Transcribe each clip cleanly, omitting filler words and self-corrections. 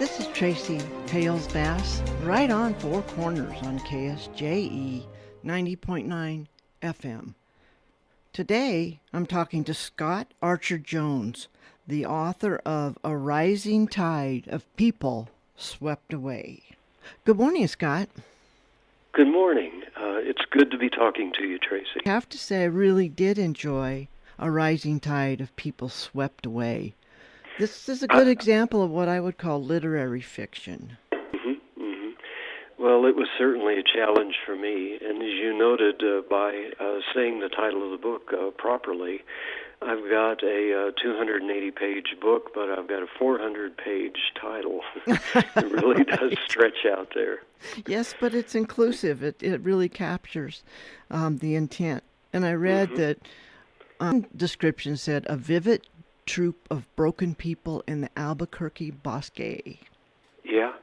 This is Tracy Hales Bass, right on Four Corners on KSJE 90.9 FM. Today, I'm talking to Scott Archer Jones, the author of A Rising Tide of People Swept Away. Good morning, Scott. Good morning. It's good to be talking to you, Tracy. I have to say I really did enjoy A Rising Tide of People Swept Away. This is a good example of what I would call literary fiction. Well, it was certainly a challenge for me, and as you noted by saying the title of the book properly, I've got a 280-page book, but I've got a 400-page title. It really does stretch out there. Yes, but it's inclusive. It really captures the intent. And I read that description said, a vivid troupe of broken people in the Albuquerque Bosque. Yeah,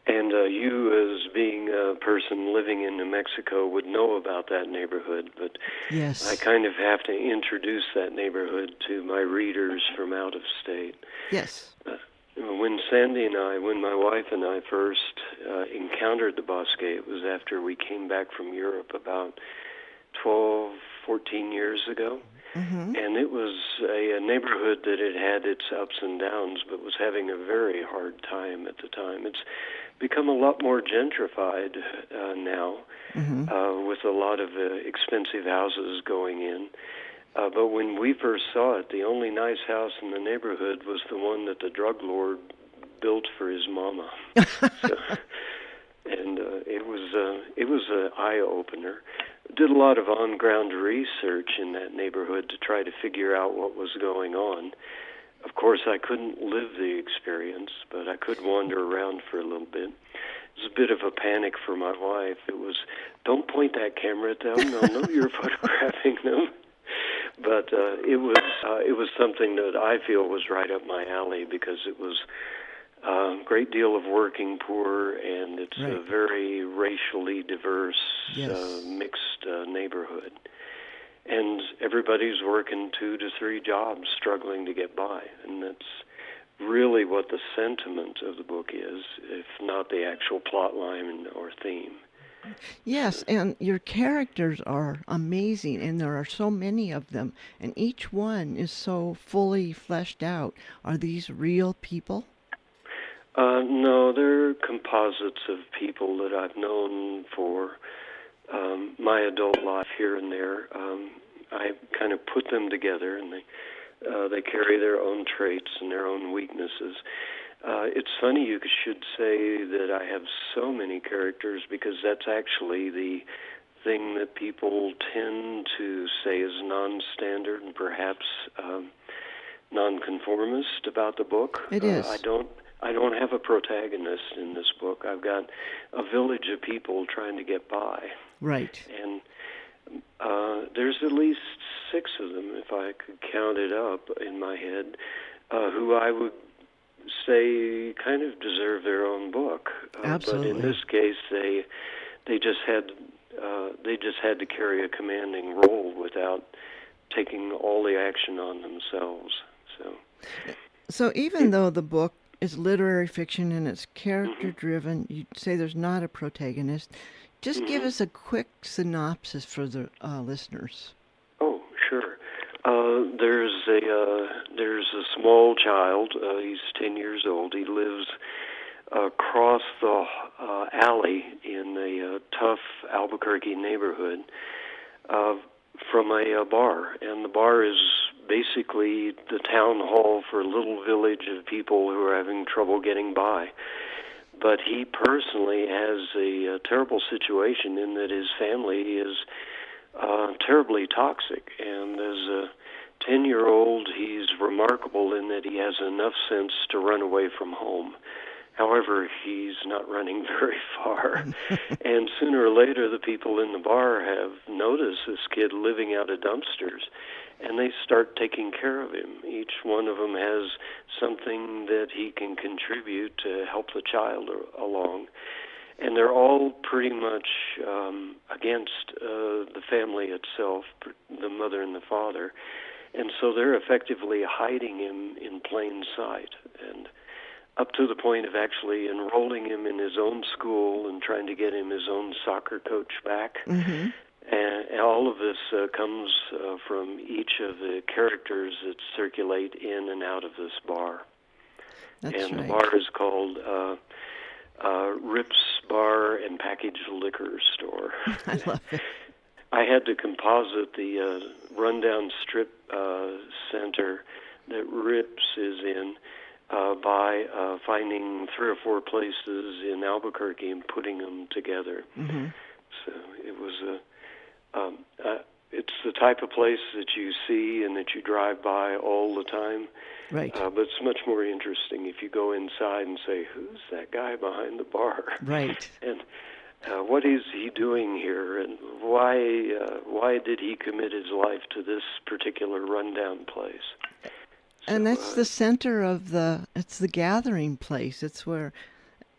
And you, as being a person living in New Mexico, would know about that neighborhood, but yes, I kind of have to introduce that neighborhood to my readers from out of state. Yes. When my wife and I first encountered the Bosque, it was after we came back from Europe about 12, 14 years ago. And it was a neighborhood that had its ups and downs, but was having a very hard time at the time. It's become a lot more gentrified now, with a lot of expensive houses going in. But when we first saw it, the only nice house in the neighborhood was the one that the drug lord built for his mama. It was an eye-opener. Did a lot of on-ground research in that neighborhood to try to figure out what was going on. Of course, I couldn't live the experience, but I could wander around for a little bit. It was a bit of a panic for my wife. It was, don't point that camera at them. They'll know you're photographing them. But it was something that I feel was right up my alley because it was a great deal of working poor, and it's a very racially diverse, mixed neighborhood. And everybody's working 2 to 3 jobs, struggling to get by. And that's really what the sentiment of the book is, if not the actual plot line or theme. Yes, and your characters are amazing, and there are so many of them, and each one is so fully fleshed out. Are these real people? No, they're composites of people that I've known for my adult life here and there. I kind of put them together, and they carry their own traits and their own weaknesses. It's funny you should say that I have so many characters, because that's actually the thing that people tend to say is non-standard and perhaps nonconformist about the book. It is. I don't have a protagonist in this book. I've got a village of people trying to get by. Right. And there's at least 6 of them, if I could count it up in my head, who I would say kind of deserve their own book. Absolutely. But in this case, they just had to carry a commanding role without taking all the action on themselves. So even though the book is literary fiction and it's character-driven, you say there's not a protagonist. Just give us a quick synopsis for the listeners. Oh, sure. There's a small child. He's 10 years old. He lives across the alley in a tough Albuquerque neighborhood from a bar, and the bar is basically the town hall for a little village of people who are having trouble getting by. But he personally has a terrible situation in that his family is terribly toxic. And as a 10-year-old, he's remarkable in that he has enough sense to run away from home. However, he's not running very far. And sooner or later, the people in the bar have noticed this kid living out of dumpsters, and they start taking care of him. Each one of them has something that he can contribute to help the child along. And they're all pretty much against the family itself, the mother and the father. And so they're effectively hiding him in plain sight. And up to the point of actually enrolling him in his own school and trying to get him his own soccer coach back. Mm-hmm. And all of this comes from each of the characters that circulate in and out of this bar. That's and right. The bar is called Rip's Bar and Packaged Liquor Store. I love it. I had to composite the rundown strip center that Rips is in by finding 3 or 4 places in Albuquerque and putting them together. Mm-hmm. So it was it's the type of place that you see and that you drive by all the time. Right. But it's much more interesting if you go inside and say, who's that guy behind the bar? Right. And what is he doing here? And why did he commit his life to this particular rundown place? And that's the center of it's the gathering place. It's where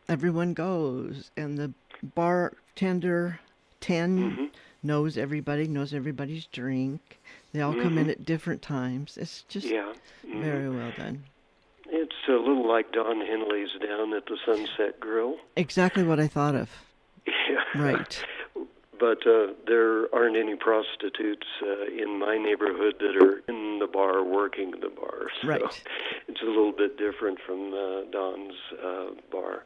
everyone goes. And the bartender, knows everybody's drink. They all come in at different times. It's just very well done. It's a little like Don Henley's Down at the Sunset Grill. Exactly what I thought of. Yeah. Right. But there aren't any prostitutes in my neighborhood that are in the bar working the bar. So right. It's a little bit different from Don's bar.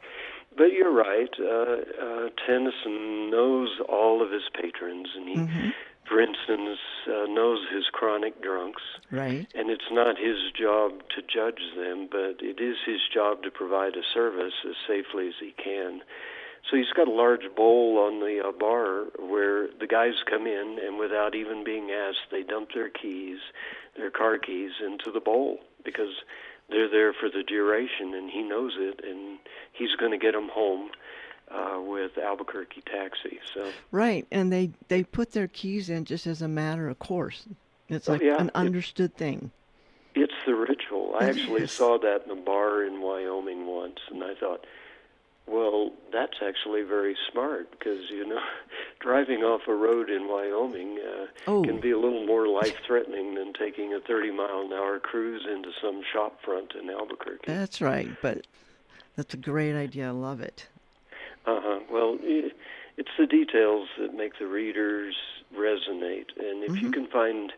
But you're right. Tennyson knows all of his patrons, and he, for instance, knows his chronic drunks. Right. And it's not his job to judge them, but it is his job to provide a service as safely as he can. So he's got a large bowl on the bar where the guys come in, and without even being asked, they dump their car keys into the bowl, because they're there for the duration, and he knows it, and he's going to get them home with Albuquerque Taxi. So right, and they put their keys in just as a matter of course. It's like an understood thing. It's the ritual. I actually saw that in a bar in Wyoming once, and I thought, well, that's actually very smart, because, driving off a road in Wyoming can be a little more life-threatening than taking a 30-mile-an-hour cruise into some shop front in Albuquerque. That's right, but that's a great idea. I love it. Well, it's the details that make the readers resonate, and if you can find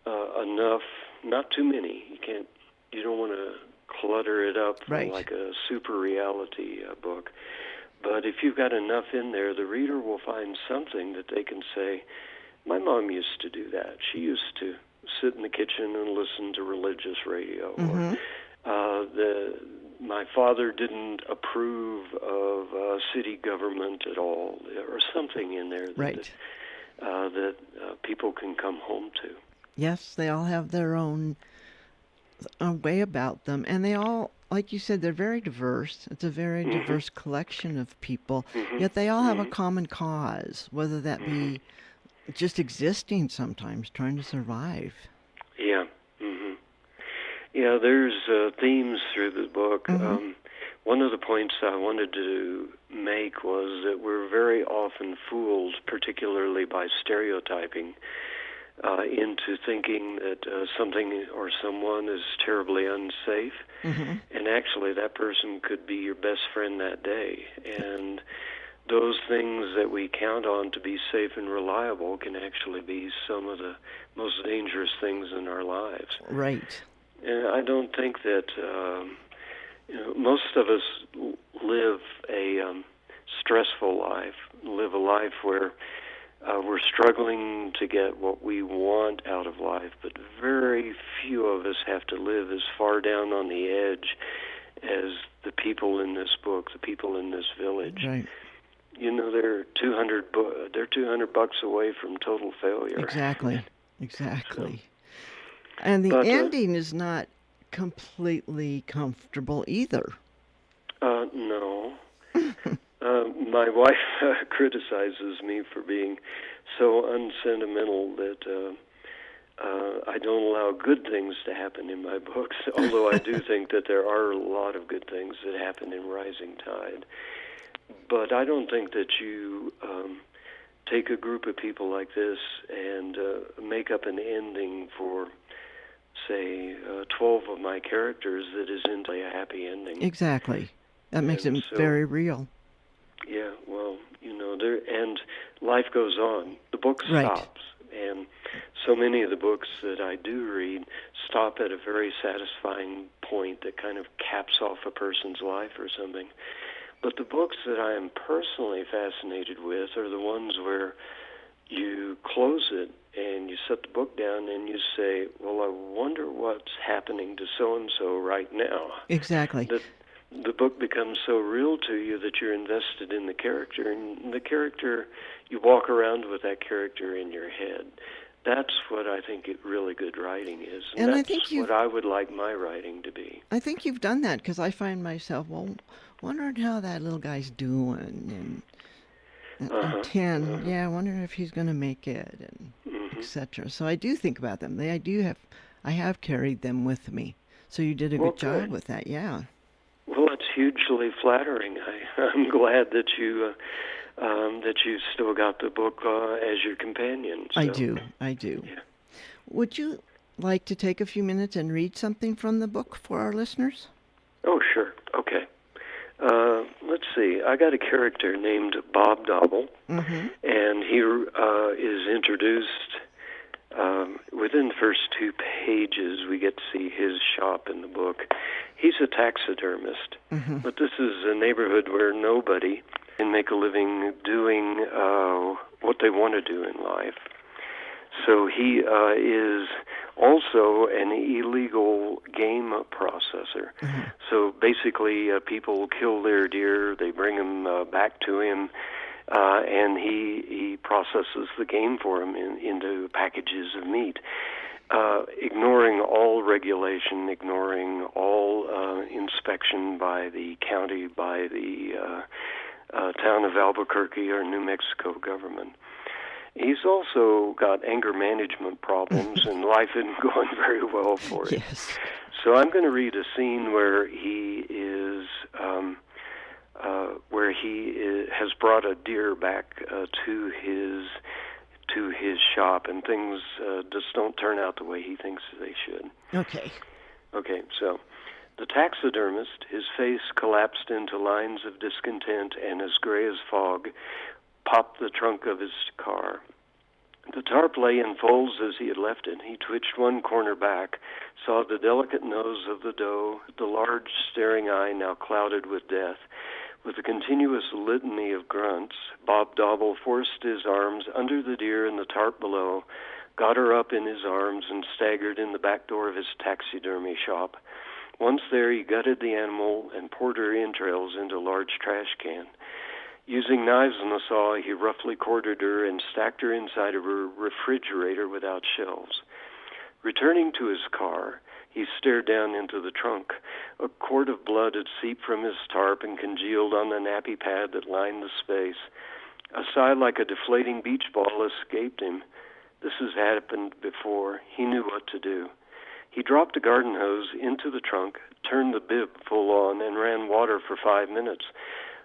enough, not too many, you don't want to clutter it up like a super reality book. But if you've got enough in there, the reader will find something that they can say, my mom used to do that. She used to sit in the kitchen and listen to religious radio. Or my father didn't approve of city government at all, or something in there that people can come home to. Yes, they all have their own way about them, and they all, like you said, they're very diverse. It's a very diverse collection of people, yet they all have a common cause, whether that be just existing sometimes, trying to survive. Yeah. Yeah, there's themes through the book. One of the points I wanted to make was that we're very often fooled, particularly by stereotyping, into thinking that something or someone is terribly unsafe, and actually that person could be your best friend that day. And those things that we count on to be safe and reliable can actually be some of the most dangerous things in our lives. Right. And I don't think that most of us live a stressful life, live a life where we're struggling to get what we want out of life, but very few of us have to live as far down on the edge as the people in this book, the people in this village. Right. They're $200 away from total failure. Exactly. And the ending is not completely comfortable either. No. My wife criticizes me for being so unsentimental that I don't allow good things to happen in my books, although I do think that there are a lot of good things that happen in Rising Tide. But I don't think that you take a group of people like this and make up an ending for say, 12 of my characters that isn't a happy ending. Exactly. That makes And it so, very real. Yeah, well, and life goes on. The book Right. stops. And so many of the books that I do read stop at a very satisfying point that kind of caps off a person's life or something. But the books that I am personally fascinated with are the ones where you close it and you set the book down and you say, well, I wonder what's happening to so-and-so right now. Exactly. The book becomes so real to you that you're invested in the character, and the character, you walk around with that character in your head. That's what I think really good writing is. And that's I think what I would like my writing to be. I think you've done that, because I find myself, wondering how that little guy's doing, and 10, yeah, wondering if he's going to make it, and etc. So I do think about them. I have carried them with me. So you did a good job with that, yeah. Well, it's hugely flattering. I'm glad that you still got the book as your companion. So. I do. Yeah. Would you like to take a few minutes and read something from the book for our listeners? Oh, sure. Okay. Let's see. I got a character named Bob Dobble, and he is introduced within the first 2 pages. We get to see his shop in the book. He's a taxidermist, but this is a neighborhood where nobody can make a living doing what they want to do in life. So he is also an illegal game processor. So basically, people kill their deer, they bring them back to him, and he processes the game for them into packages of meat, ignoring all regulation, ignoring all inspection by the county, by the town of Albuquerque or New Mexico government. He's also got anger management problems, and life isn't going very well for him. Yes. So I'm going to read a scene where he has brought a deer back to his shop, and things just don't turn out the way he thinks they should. Okay. Okay, so the taxidermist, his face collapsed into lines of discontent and as gray as fog, popped the trunk of his car. The tarp lay in folds as he had left it. He twitched one corner back, saw the delicate nose of the doe, the large staring eye now clouded with death. With a continuous litany of grunts, Bob Dobble forced his arms under the deer in the tarp below, got her up in his arms, and staggered in the back door of his taxidermy shop. Once there, he gutted the animal and poured her entrails into a large trash can. Using knives and a saw, he roughly quartered her and stacked her inside of her refrigerator without shelves. Returning to his car, he stared down into the trunk. A quart of blood had seeped from his tarp and congealed on the nappy pad that lined the space. A sigh like a deflating beach ball escaped him. This has happened before. He knew what to do. He dropped a garden hose into the trunk, turned the bib full on, and ran water for 5 minutes.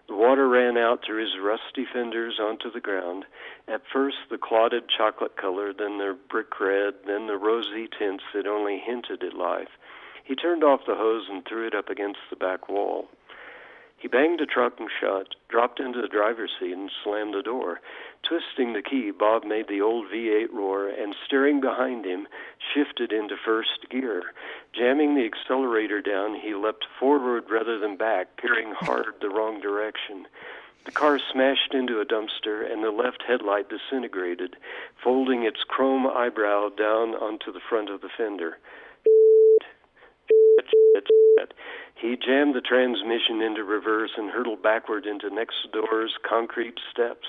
The water ran out through his rusty fenders onto the ground. At first the clotted chocolate color, then the brick red, then the rosy tints that only hinted at life. He turned off the hose and threw it up against the back wall. He banged the trunk shut, dropped into the driver's seat, and slammed the door. Twisting the key, Bob made the old V8 roar and, staring behind him, shifted into first gear. Jamming the accelerator down, he leapt forward rather than back, peering hard the wrong direction. The car smashed into a dumpster, and the left headlight disintegrated, folding its chrome eyebrow down onto the front of the fender. He jammed the transmission into reverse and hurtled backward into next door's concrete steps.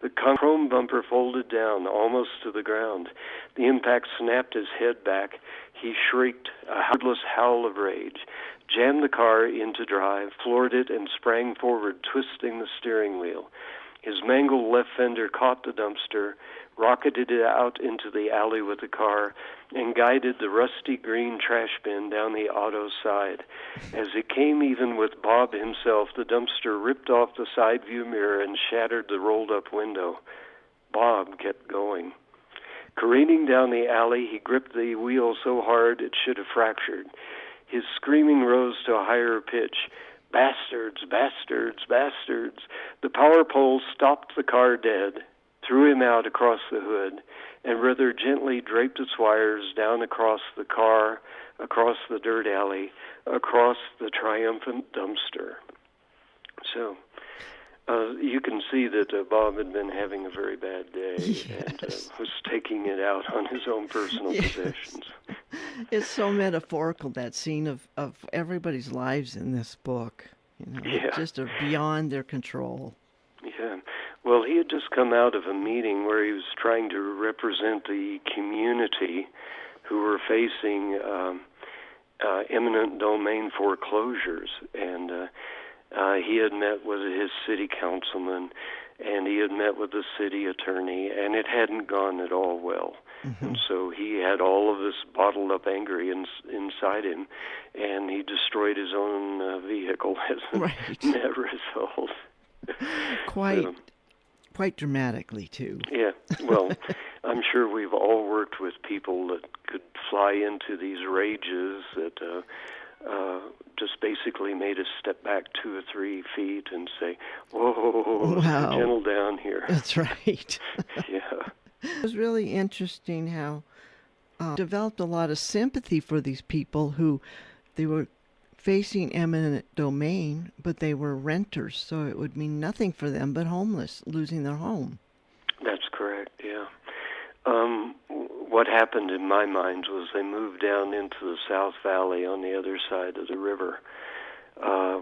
The chrome bumper folded down almost to the ground. The impact snapped his head back. He shrieked, a helpless howl of rage, jammed the car into drive, floored it, and sprang forward, twisting the steering wheel. His mangled left fender caught the dumpster, rocketed it out into the alley with the car, and guided the rusty green trash bin down the auto side. As it came even with Bob himself, the dumpster ripped off the side view mirror and shattered the rolled-up window. Bob kept going. Careening down the alley, he gripped the wheel so hard it should have fractured. His screaming rose to a higher pitch. Bastards, bastards, bastards. The power pole stopped the car dead, threw him out across the hood, and rather gently draped its wires down across the car, across the dirt alley, across the triumphant dumpster. So you can see that Bob had been having a very bad day and was taking it out on his own personal possessions. It's so metaphorical, that scene of everybody's lives in this book. Just are beyond their control. Yeah. Well, he had just come out of a meeting where he was trying to represent the community who were facing eminent domain foreclosures, and he had met with his city councilman, and he had met with the city attorney, and it hadn't gone at all well. Mm-hmm. And so he had all of this bottled up anger inside him, and he destroyed his own vehicle as a net result. Quite dramatically, too. Yeah, well, I'm sure we've all worked with people that could fly into these rages that just basically made us step back 2 or 3 feet and say, whoa, wow. Gentle down here. That's right. Yeah. It was really interesting how developed a lot of sympathy for these people who they were facing eminent domain, but they were renters, so it would mean nothing for them but homeless, losing their home. That's correct, yeah. What happened in my mind was they moved down into the South Valley on the other side of the river,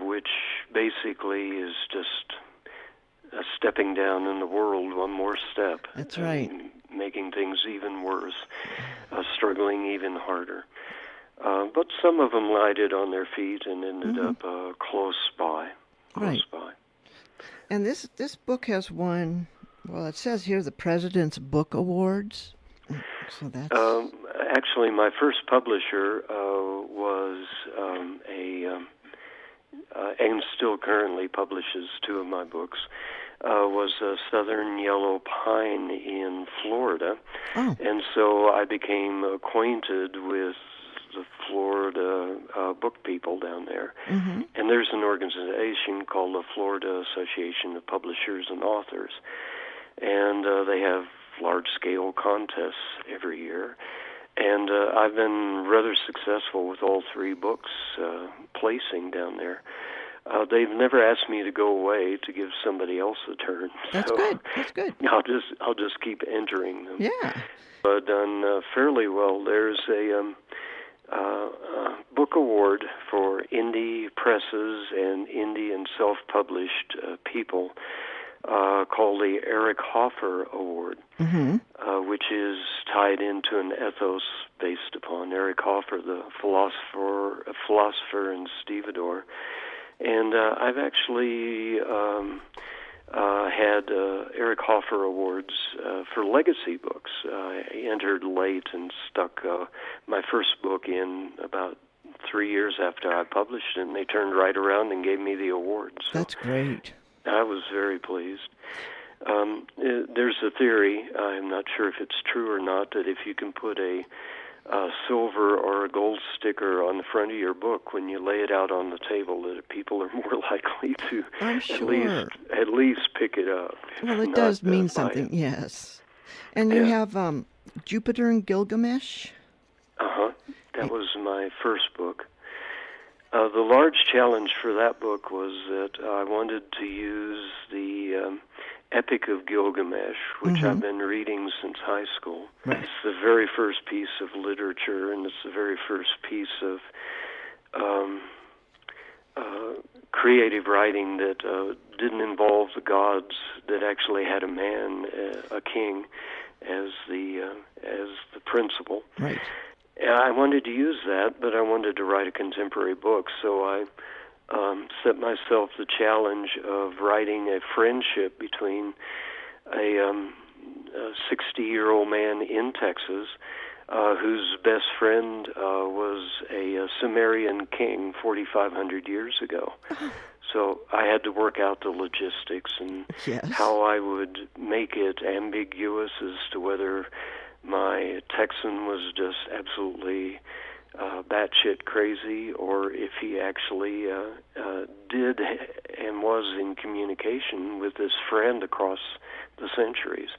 which basically is just stepping down in the world one more step. That's right. Making things even worse, struggling even harder. But some of them lighted on their feet and ended up close by. And this book has won, well, it says here, the President's Book Awards. So that's... actually, my first publisher was and still currently publishes 2 of my books, was Southern Yellow Pine in Florida. Oh. And so I became acquainted with the Florida book people down there. Mm-hmm. And there's an organization called the Florida Association of Publishers and Authors. And they have large-scale contests every year. And I've been rather successful with all 3 books placing down there. They've never asked me to go away to give somebody else a turn. That's good. That's good. I'll just keep entering them. Yeah. But done fairly well. There's a book award for indie presses and indie and self-published people called the Eric Hoffer Award, which is tied into an ethos based upon Eric Hoffer, the philosopher and stevedore. And I've actually had Eric Hoffer Awards for legacy books. I entered late and stuck my first book in about 3 years after I published it, and they turned right around and gave me the award. So that's great. I was very pleased. There's a theory, I'm not sure if it's true or not, that if you can put a silver or a gold sticker on the front of your book when you lay it out on the table, that people are more likely to at least pick it up. Well, it does mean something, yes. And you have Jupiter and Gilgamesh? That was my first book. The large challenge for that book was that I wanted to use the Epic of Gilgamesh, which I've been reading since high school. Right. It's the very first piece of literature, and it's the very first piece of creative writing that didn't involve the gods, that actually had a man, a king, as the principal. Right. And I wanted to use that, but I wanted to write a contemporary book, so I set myself the challenge of writing a friendship between a 60-year-old man in Texas whose best friend was a Sumerian king 4,500 years ago. So I had to work out the logistics and how I would make it ambiguous as to whether my Texan was just absolutely batshit crazy, or if he actually did and was in communication with this friend across the centuries.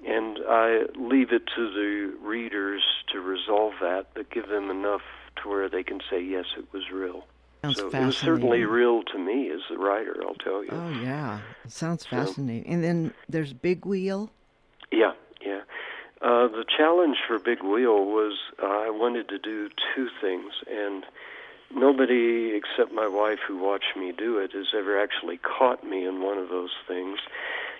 And I leave it to the readers to resolve that, but give them enough to where they can say, yes, it was real. Sounds so fascinating. It was certainly real to me as the writer, I'll tell you. Oh, yeah. It sounds fascinating. And then there's Big Wheel? Yeah. The challenge for Big Wheel was I wanted to do two things, and nobody except my wife who watched me do it has ever actually caught me in one of those things.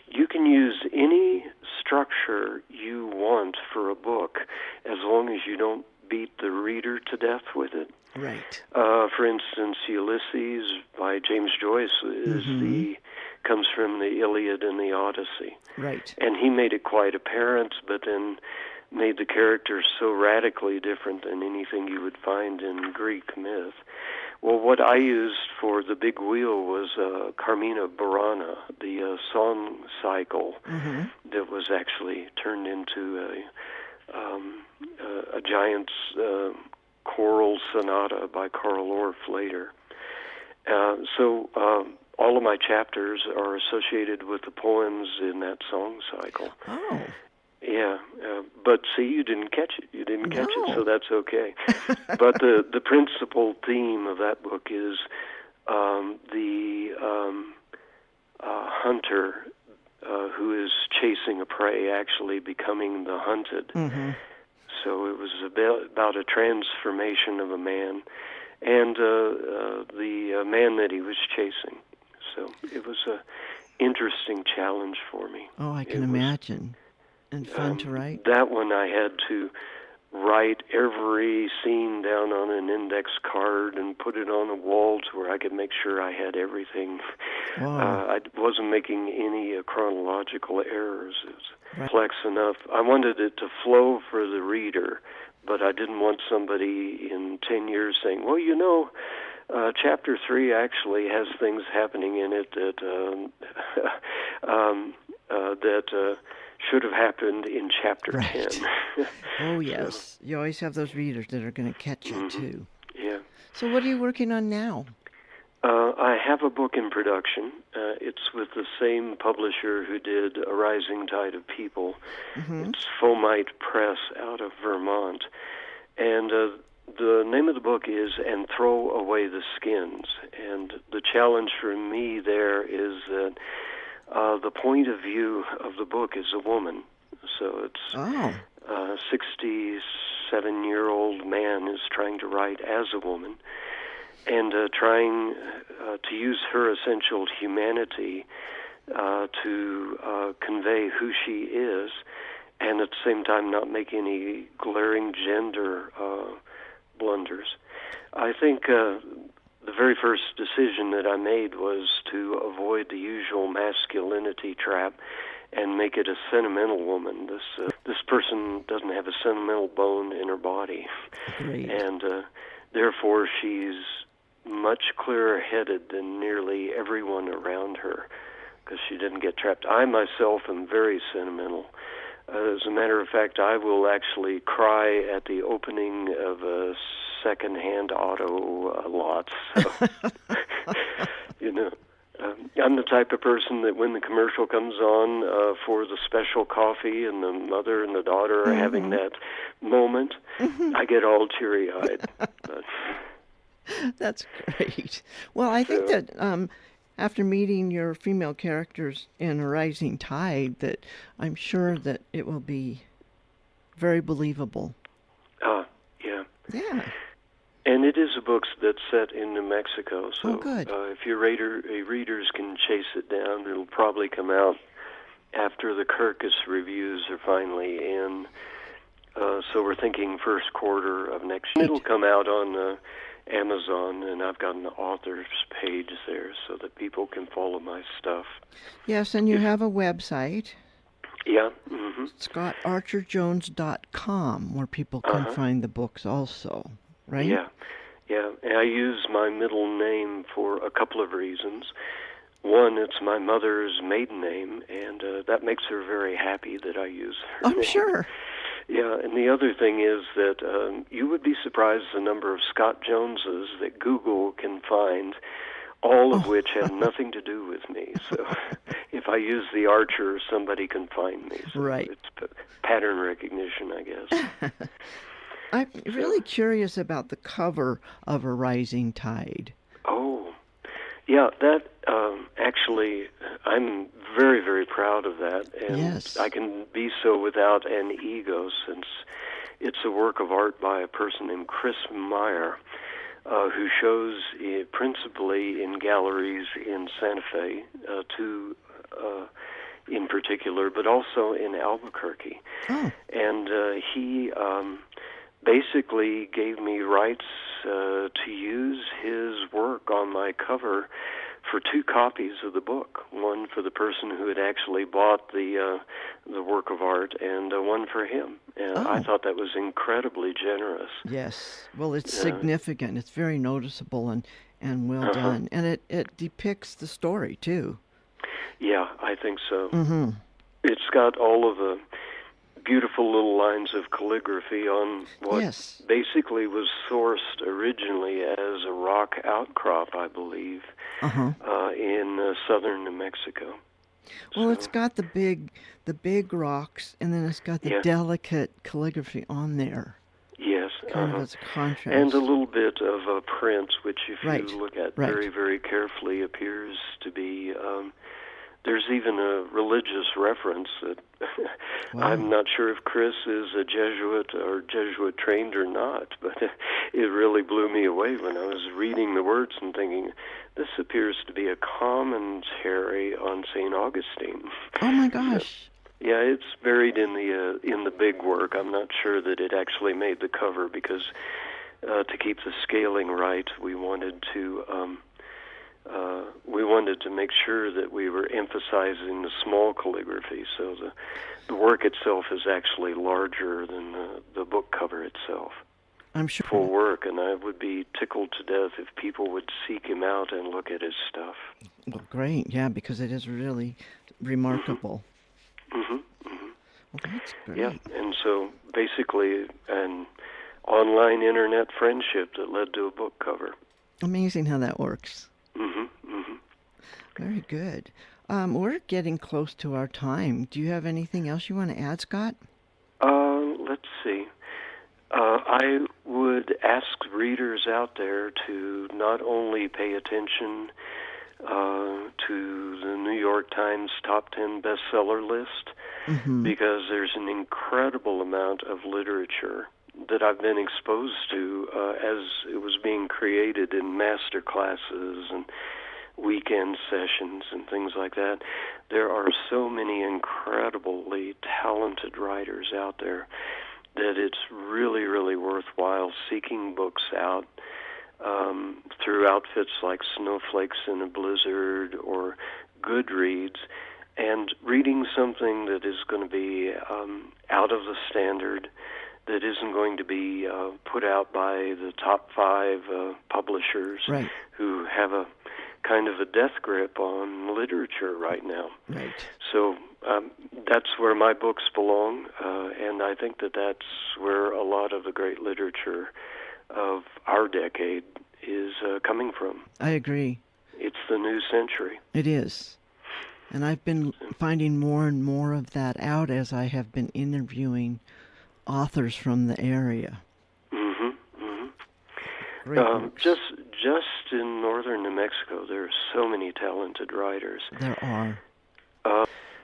You can use any structure you want for a book as long as you don't beat the reader to death with it. Right. For instance, Ulysses by James Joyce comes from the Iliad and the Odyssey. Right. And he made it quite apparent, but then made the characters so radically different than anything you would find in Greek myth. Well, what I used for the Big Wheel was Carmina Burana, the song cycle that was actually turned into a giant choral sonata by Carl Orff later. So all of my chapters are associated with the poems in that song cycle. Oh. Yeah, but see, you didn't catch it. You didn't catch it, so that's okay. But the principal theme of that book is the hunter who is chasing a prey actually becoming the hunted. So it was about a transformation of a man and the man that he was chasing. So it was an interesting challenge for me. Oh, I can imagine. And fun to write? That one I had to write every scene down on an index card and put it on a wall to where I could make sure I had everything. I wasn't making any chronological errors. It was complex enough. I wanted it to flow for the reader, but I didn't want somebody in 10 years saying, well, you know, Chapter 3 actually has things happening in it that should have happened in Chapter 10. Oh, yes. You always have those readers that are going to catch it, too. Yeah. So what are you working on now? I have a book in production. It's with the same publisher who did A Rising Tide of People. It's Fomite Press out of Vermont. And the name of the book is And Throw Away the Skins. And the challenge for me there is that the point of view of the book is a woman. So it's a 67-year-old man is trying to write as a woman and trying to use her essential humanity to convey who she is and at the same time not make any glaring gender blunders. I think the very first decision that I made was to avoid the usual masculinity trap and make it a sentimental woman. This person doesn't have a sentimental bone in her body. Great. And therefore she's much clearer-headed than nearly everyone around her because she didn't get trapped. I myself am very sentimental. As a matter of fact, I will actually cry at the opening of a second-hand auto lot. So, you know, I'm the type of person that when the commercial comes on for the special coffee and the mother and the daughter are having that moment, I get all teary-eyed. That's great. Well, I think that after meeting your female characters in A Rising Tide, that I'm sure that it will be very believable. Yeah. Yeah. And it is a book that's set in New Mexico, so good. If your readers can chase it down, it'll probably come out after the Kirkus reviews are finally in. So we're thinking first quarter of next year. It'll come out on Amazon, and I've got an author's page there so that people can follow my stuff. Yes, and you have a website. Yeah. ScottArcherJones.com, where people can find the books also, right? Yeah. And I use my middle name for a couple of reasons. One, it's my mother's maiden name, and that makes her very happy that I use her name. I'm sure. Yeah, and the other thing is that you would be surprised the number of Scott Joneses that Google can find, all of which have nothing to do with me. So if I use the Archer, somebody can find me. So Right. it's pattern recognition, I guess. I'm really curious about the cover of A Rising Tide. Oh, yeah, that actually, I'm very, very proud of that. And Yes. I can be so without an ego, since it's a work of art by a person named Chris Meyer, who shows principally in galleries in Santa Fe, two in particular, but also in Albuquerque. Oh. And he basically gave me rights to use his work on my cover for 2 copies of the book, one for the person who had actually bought the work of art, and one for him. And I thought that was incredibly generous. Yes. Well, it's significant. It's very noticeable and well done. And it depicts the story, too. Yeah, I think so. Mm-hmm. It's got all of the beautiful little lines of calligraphy on what basically was sourced originally as a rock outcrop, I believe, in southern New Mexico. Well, it's got the big rocks, and then it's got the delicate calligraphy on there. Yes. Kind of as a contrast. And a little bit of a print, which if you look at Right. very, very carefully, appears to be... there's even a religious reference that I'm not sure if Chris is a Jesuit or Jesuit trained or not, but it really blew me away when I was reading the words and thinking, this appears to be a commentary on St. Augustine. Oh my gosh. Yeah, it's buried in the big work. I'm not sure that it actually made the cover because to keep the scaling right, we wanted to make sure that we were emphasizing the small calligraphy, so the work itself is actually larger than the book cover itself. I'm sure. Full work, and I would be tickled to death if people would seek him out and look at his stuff. Well, great, yeah, because it is really remarkable. Well, that's great. Yeah, and so basically an online internet friendship that led to a book cover. Amazing how that works. Very good. We're getting close to our time. Do you have anything else you want to add, Scott? Let's see. I would ask readers out there to not only pay attention to the New York Times Top 10 bestseller list, because there's an incredible amount of literature that I've been exposed to as it was being created in master classes and weekend sessions and things like that. There are so many incredibly talented writers out there that it's really, really worthwhile seeking books out through outfits like Snowflakes in a Blizzard or Goodreads, and reading something that is going to be out of the standard, that isn't going to be put out by the top 5 publishers who have a kind of a death grip on literature right now. Right. So that's where my books belong, and I think that that's where a lot of the great literature of our decade is coming from. I agree. It's the new century. It is. And I've been finding more and more of that out as I have been interviewing authors from the area. Great books. Just in northern New Mexico, there are so many talented writers. There are.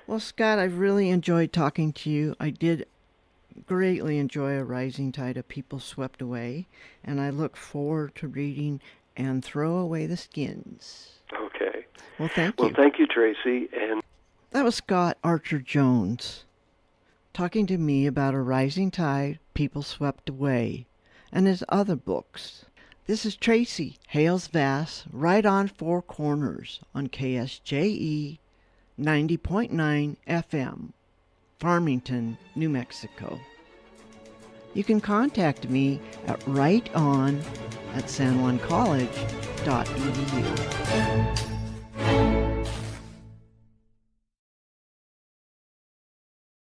Well, Scott, I've really enjoyed talking to you. I did greatly enjoy A Rising Tide of People Swept Away, and I look forward to reading And Throw Away the Skins. Okay. Well, thank you. Well, thank you, Tracy. And that was Scott Archer Jones talking to me about A Rising Tide, People Swept Away, and his other books. This is Tracy Hales Vass, right on Four Corners on KSJE 90.9 FM, Farmington, New Mexico. You can contact me at righton@sanjuancollege.edu.